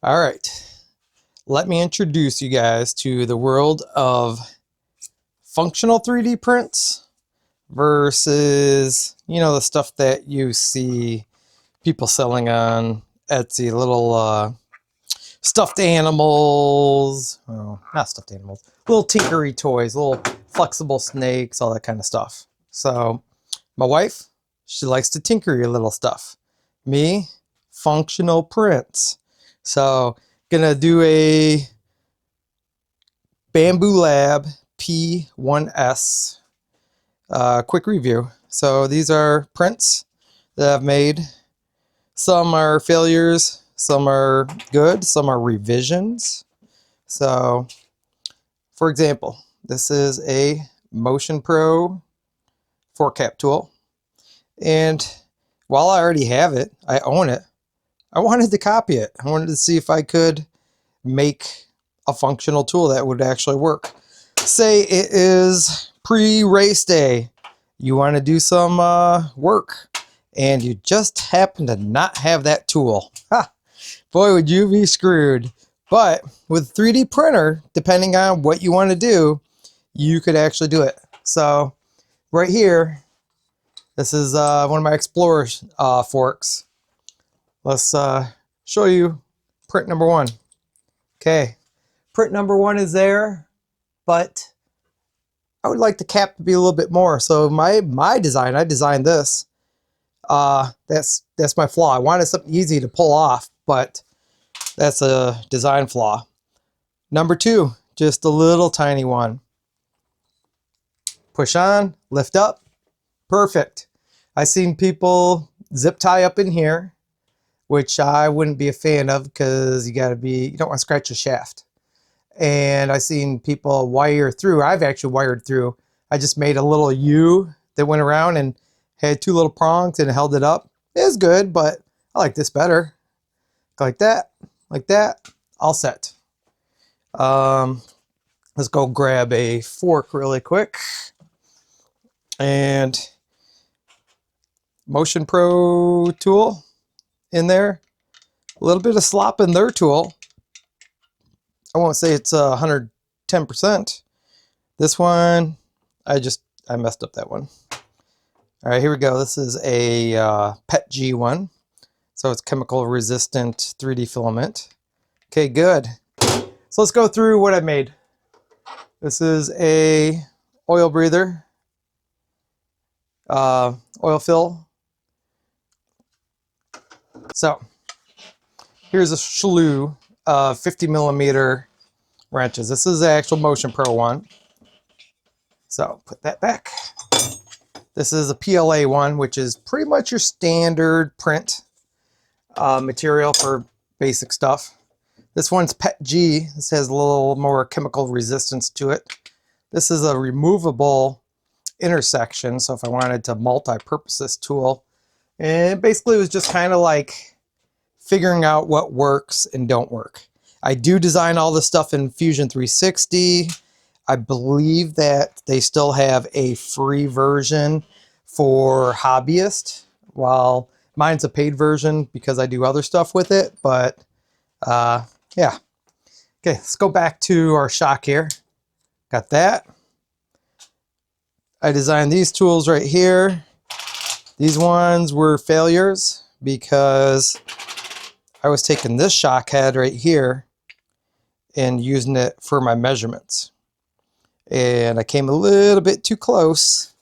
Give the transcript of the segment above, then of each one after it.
All right, let me introduce you guys to the world of functional 3D prints versus, the stuff that you see people selling on Etsy, little stuffed animals, well, not stuffed animals, little tinkery toys, little flexible snakes, all that kind of stuff. So my wife, she likes to tinkery little stuff. Me, functional prints. So gonna do a Bambu Lab P1S quick review. So these are prints that I've made. Some are failures, some are good, some are revisions. So, for example, this is a Motion Pro 4-cap tool. And while I already have it, I own it, I wanted to copy it. I wanted to see if I could make a functional tool that would actually work. Say it is pre-race day. You want to do some work and you just happen to not have that tool. Ha! Boy, would you be screwed. But with 3D printer, depending on what you want to do, you could actually do it. So right here, this is one of my Explorer forks. Let's show you print number one. Okay, print number one is there, but I would like the cap to be a little bit more. So my design, I designed this. That's my flaw. I wanted something easy to pull off, but that's a design flaw. Number two, just a little tiny one. Push on, lift up, perfect. I've seen people zip tie up in here, which I wouldn't be a fan of because you don't want to scratch the shaft. And I've seen people wire through. I've actually wired through. I just made a little U that went around and had two little prongs and held it up. It was good, but I like this better. Like that, all set. Let's go grab a fork really quick. And Motion Pro tool in there. A little bit of slop in their tool. I won't say it's 110%. This one, I messed up that one. All right, here we go. This is a PETG one. So it's chemical resistant 3D filament. Okay, good. So let's go through what I made. This is a oil breather, oil fill. So here's a slew of 50mm wrenches. This is the actual Motion Pro one. So put that back. This is a PLA one, which is pretty much your standard print material for basic stuff. This one's PETG. This has a little more chemical resistance to it. This is a removable intersection, so if I wanted to multi-purpose this tool, and basically it was just kind of like figuring out what works and don't work. I do design all this stuff in Fusion 360. I believe that they still have a free version for hobbyists, while mine's a paid version because I do other stuff with it, but yeah. Okay, let's go back to our shock here. Got that. I designed these tools right here. These ones were failures because I was taking this shock head right here and using it for my measurements. And I came a little bit too close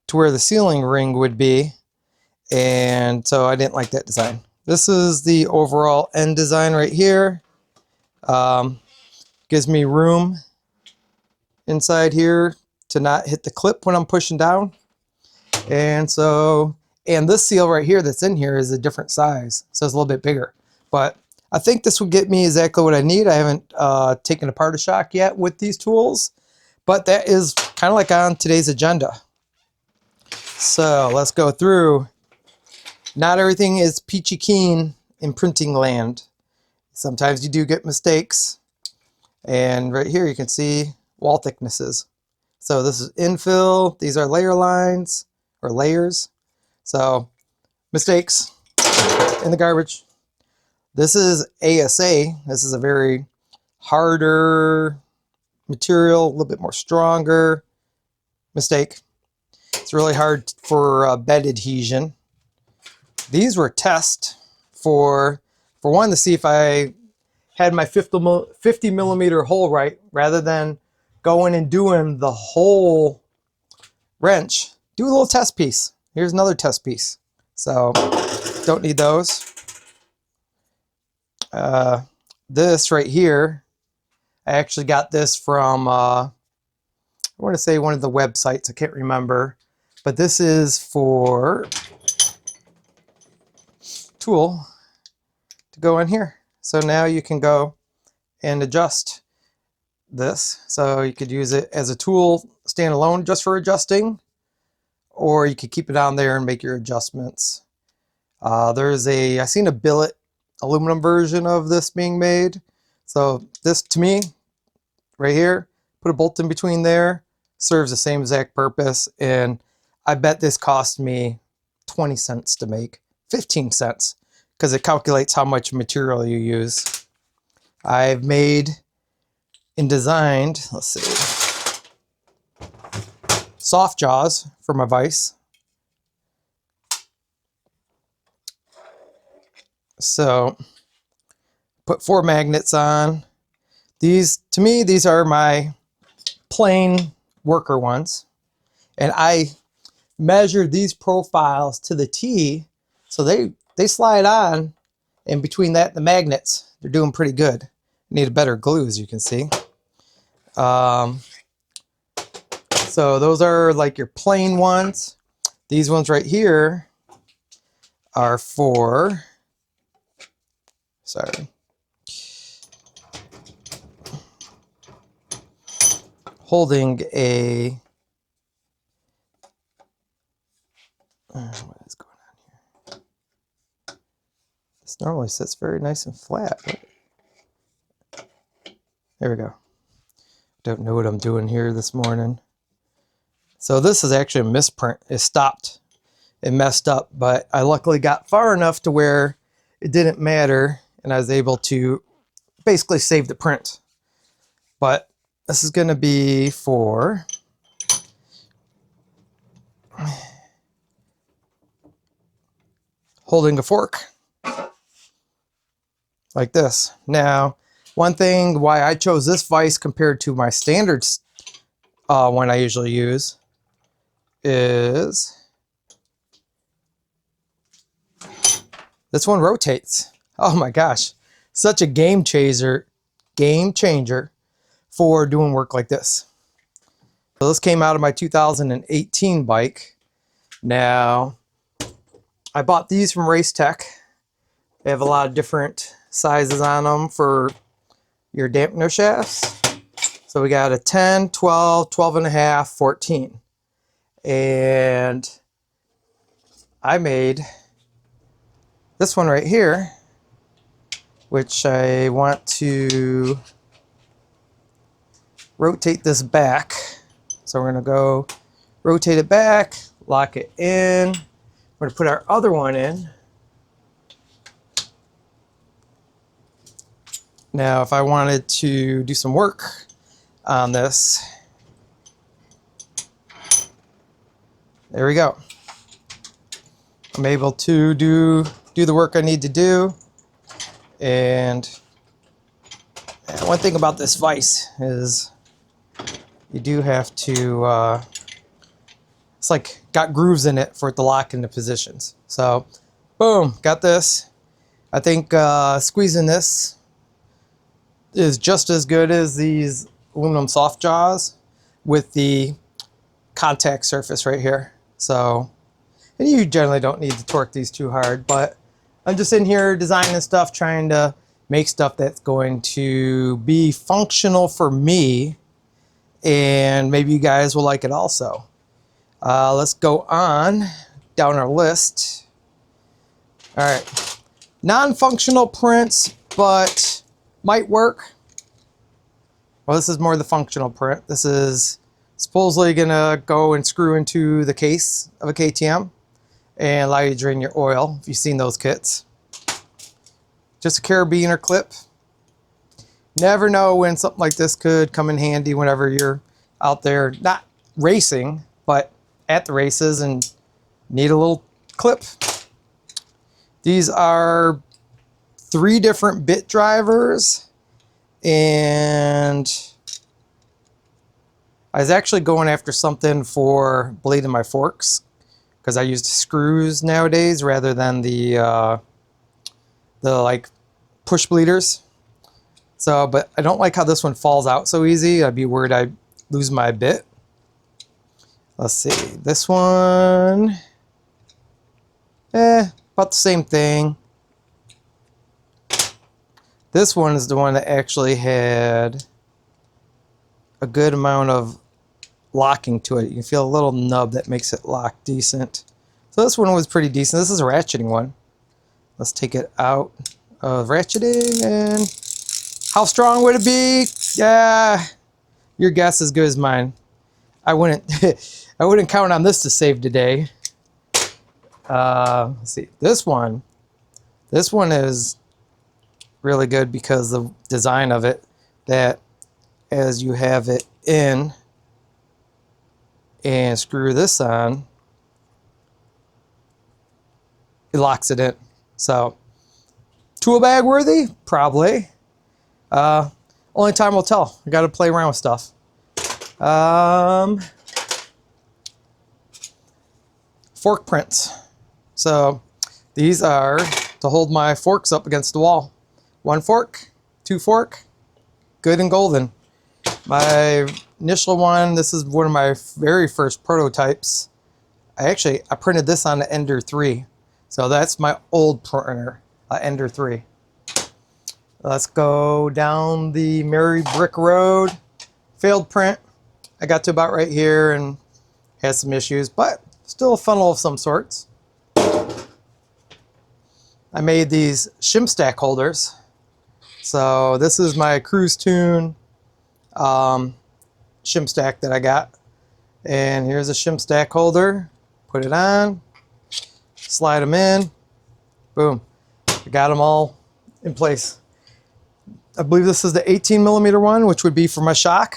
to where the sealing ring would be. And so I didn't like that design. This is the overall end design right here. Gives me room inside here to not hit the clip when I'm pushing down. And this seal right here that's in here is a different size, so it's a little bit bigger. But I think this will get me exactly what I need. I haven't taken apart a shock yet with these tools, but that is kind of like on today's agenda. So let's go through. Not everything is peachy keen in printing land. Sometimes you do get mistakes. And right here you can see wall thicknesses. So this is infill. These are layer lines or layers. So mistakes. in the garbage. This is ASA. This is a very harder material, a little bit more stronger. Mistake. It's really hard for bed adhesion. These were tests for one, to see if I had my 50 millimeter hole right, rather than going and doing the whole wrench. Do a little test piece. Here's another test piece. So don't need those. This right here, I actually got this from I want to say one of the websites, I can't remember, but this is for tool to go in here. So now you can go and adjust this. So you could use it as a tool standalone just for adjusting, or you could keep it on there and make your adjustments. I seen a billet aluminum version of this being made. So this, to me, right here, put a bolt in between there, serves the same exact purpose. And I bet this cost me 20 cents to make, 15 cents, because it calculates how much material you use. I've made and designed, let's see, soft jaws for my vise. So put 4 magnets on. These, to me, these are my plain worker ones. And I measured these profiles to the T, so they slide on, and between that and the magnets, they're doing pretty good. Need a better glue, as you can see. So those are like your plain ones. These ones right here are for, sorry, holding a, what is going on here? This normally sits very nice and flat. There we go. Don't know what I'm doing here this morning. So this is actually a misprint. It stopped. It messed up, but I luckily got far enough to where it didn't matter, and I was able to basically save the print. But this is going to be for holding a fork like this. Now, one thing why I chose this vise compared to my standard one I usually use is this one rotates. Oh my gosh, such a game changer for doing work like this. So this came out of my 2018 bike. Now, I bought these from Race Tech. They have a lot of different sizes on them for your dampener shafts. So we got a 10, 12, 12 and a half, 14. And I made this one right here, which I want to rotate this back. So we're going to go rotate it back, lock it in. We're going to put our other one in. Now, if I wanted to do some work on this, there we go. I'm able to do the work I need to do. And one thing about this vise is you do have to, it's like got grooves in it for it to lock into positions. So, boom, got this. I think squeezing this is just as good as these aluminum soft jaws with the contact surface right here. So, and you generally don't need to torque these too hard, but I'm just in here designing stuff, trying to make stuff that's going to be functional for me, and maybe you guys will like it also. Let's go on down our list. All right, non-functional prints, but might work. Well, this is more the functional print. This is supposedly gonna go and screw into the case of a KTM, and allow you to drain your oil, if you've seen those kits. Just a carabiner clip. Never know when something like this could come in handy whenever you're out there, not racing, but at the races and need a little clip. These are 3 different bit drivers, and I was actually going after something for blading my forks because I used screws nowadays rather than the like push bleeders. So, but I don't like how this one falls out so easy. I'd be worried I'd lose my bit. Let's see, this one, about the same thing. This one is the one that actually had a good amount of locking to it. You can feel a little nub that makes it lock decent. So this one was pretty decent. This is a ratcheting one. Let's take it out of ratcheting, and how strong would it be? Yeah, your guess is as good as mine. I wouldn't I wouldn't count on this to save today. Let's see, this one is really good because the design of it, that as you have it in and screw this on, it locks it in. So tool bag worthy? Probably. Only time will tell. I got to play around with stuff. Fork prints. So these are to hold my forks up against the wall. 1 fork, 2 fork, good and golden. My initial one, this is one of my very first prototypes. I printed this on the Ender 3. So that's my old printer, Ender 3. Let's go down the Merry Brick Road. Failed print. I got to about right here and had some issues, but still a funnel of some sorts. I made these shim stack holders. So this is my Cruise Tune shim stack that I got. And here's a shim stack holder. Put it on, slide them in, boom. I got them all in place. I believe this is the 18mm one, which would be for my shock.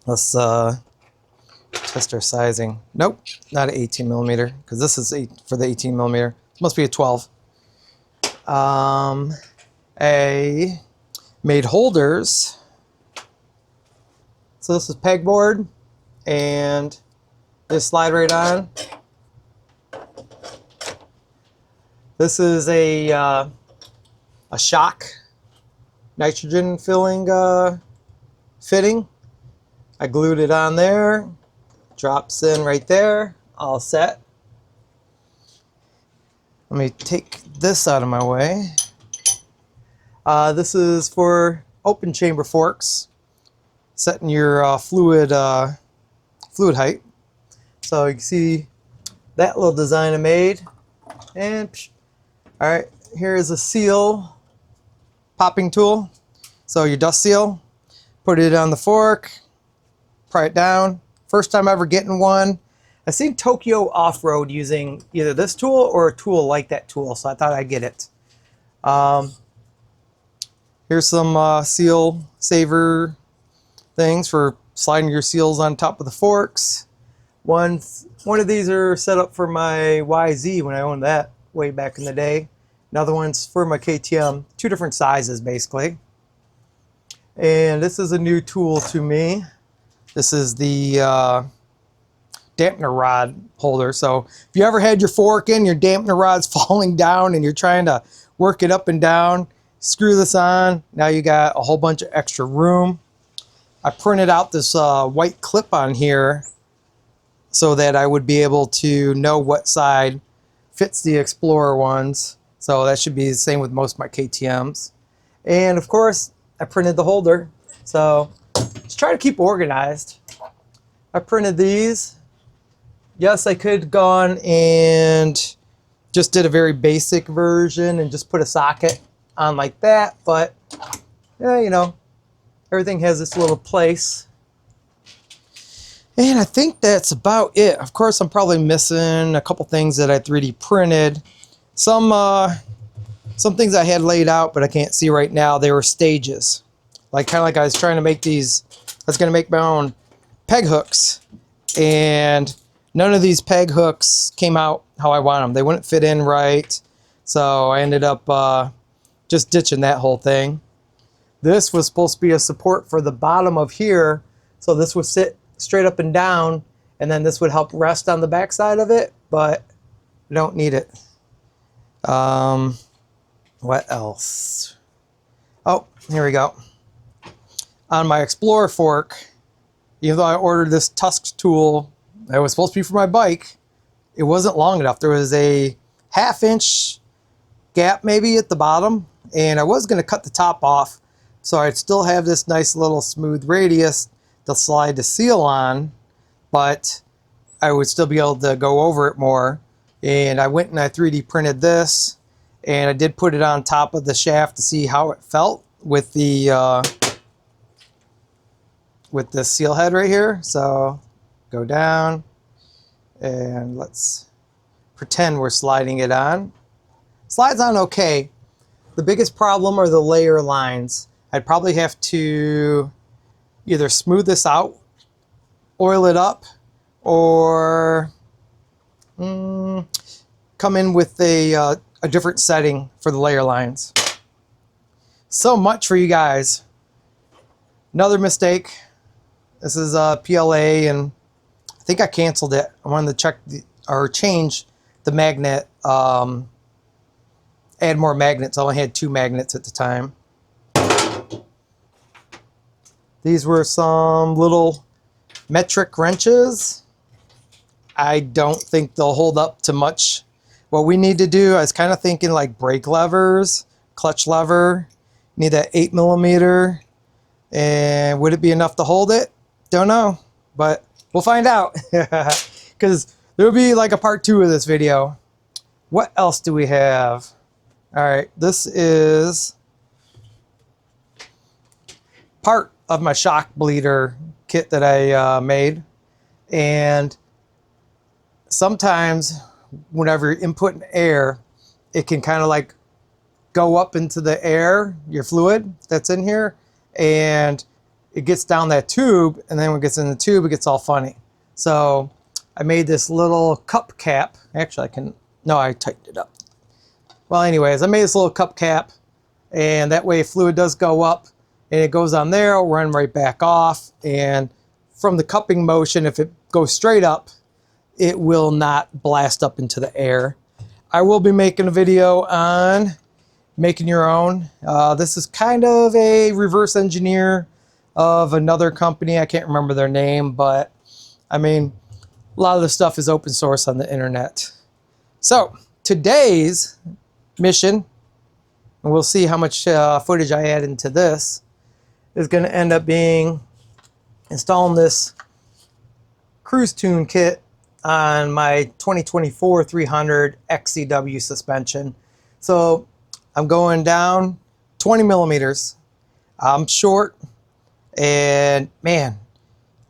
Let's test our sizing. Nope, not an 18mm, because this is for the 18mm. It must be a 12. I made holders. So this is pegboard, and they slide right on. This is a shock nitrogen filling fitting. I glued it on there, drops in right there, all set. Let me take this out of my way. This is for open chamber forks, setting your fluid height. So you can see that little design I made. And all right, here is a seal popping tool. So your dust seal, put it on the fork, pry it down. First time ever getting one. I've seen Tokyo Off-Road using either this tool or a tool like that tool, so I thought I'd get it. Here's some seal saver things for sliding your seals on top of the forks. One of these are set up for my YZ when I owned that way back in the day. Another one's for my KTM. 2 different sizes basically. And this is a new tool to me. This is the dampener rod holder. So if you ever had your fork in, your dampener rod's falling down and you're trying to work it up and down, screw this on. Now you got a whole bunch of extra room. I printed out this white clip on here so that I would be able to know what side fits the Explorer ones. So that should be the same with most of my KTMs. And of course, I printed the holder. So just try to keep organized. I printed these. Yes, I could have gone and just did a very basic version and just put a socket on like that, but yeah, you know, everything has its little place. And I think that's about it. Of course, I'm probably missing a couple things that I 3D printed. Some things I had laid out, but I can't see right now. They were stages. Like kind of like I was trying to make these, I was going to make my own peg hooks. And none of these peg hooks came out how I want them. They wouldn't fit in right. So I ended up just ditching that whole thing. This was supposed to be a support for the bottom of here. So this would sit straight up and down. And then this would help rest on the back side of it. But you don't need it. What else? Oh, here we go. On my Explorer fork, even though I ordered this tusk tool that was supposed to be for my bike, it wasn't long enough. There was a 1/2 inch gap maybe at the bottom, and I was going to cut the top off so I'd still have this nice little smooth radius to slide the seal on, but I would still be able to go over it more. And I went and I 3D printed this, and I did put it on top of the shaft to see how it felt with the seal head right here. So go down and let's pretend we're sliding it on. Slides on okay. The biggest problem are the layer lines. I'd probably have to either smooth this out, oil it up, or come in with a different setting for the layer lines. So much for you guys. Another mistake. This is PLA, and I think I canceled it. I wanted to check or change the magnet, add more magnets. I only had 2 magnets at the time. These were some little metric wrenches. I don't think they'll hold up to much. What we need to do, I was kind of thinking like brake levers, clutch lever. Need that 8mm. And would it be enough to hold it? Don't know, but we'll find out. Because there will be like a part 2 of this video. What else do we have? All right, this is part of my shock bleeder kit that I made. And sometimes whenever you're inputting air, it can kind of like go up into the air, your fluid that's in here, and it gets down that tube, and then when it gets in the tube, it gets all funny. So I made this little cup cap. Actually, I tightened it up. Well, anyways, I made this little cup cap, and that way fluid does go up, and it goes on there, it'll run right back off, and from the cupping motion, if it goes straight up, it will not blast up into the air. I will be making a video on making your own. This is kind of a reverse engineer of another company. I can't remember their name, but I mean, a lot of the stuff is open source on the internet. So today's mission, and we'll see how much footage I add into this, is going to end up being installing this cruise tune kit on my 2024 300 XCW suspension. So I'm going down 20mm. I'm short, and man,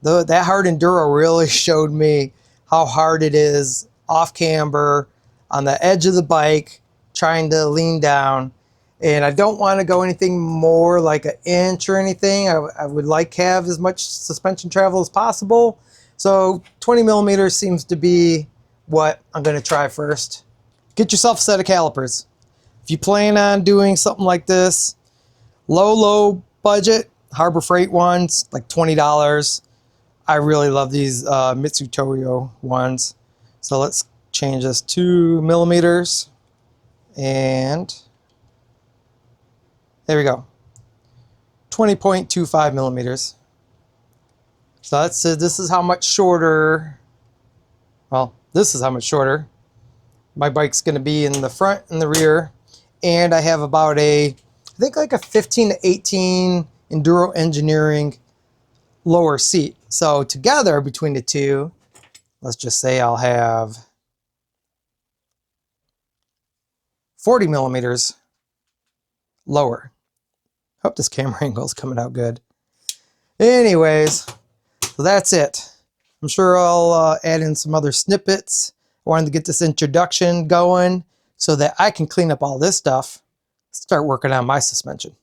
that hard enduro really showed me how hard it is off camber on the edge of the bike, trying to lean down. And I don't want to go anything more like an inch or anything. I would like to have as much suspension travel as possible. So 20mm seems to be what I'm going to try first. Get yourself a set of calipers. If you plan on doing something like this, low budget, Harbor Freight ones, like $20. I really love these Mitsutoyo ones. So let's change this to millimeters, and there we go, 20.25mm. So this is how much shorter, well, this is how much shorter my bike's going to be in the front and the rear. And I have about I think like a 15 to 18 Enduro Engineering lower seat. So together between the two, let's just say I'll have 40mm lower. Hope this camera angle is coming out good. Anyways, so that's it. I'm sure I'll add in some other snippets. I wanted to get this introduction going so that I can clean up all this stuff, start working on my suspension.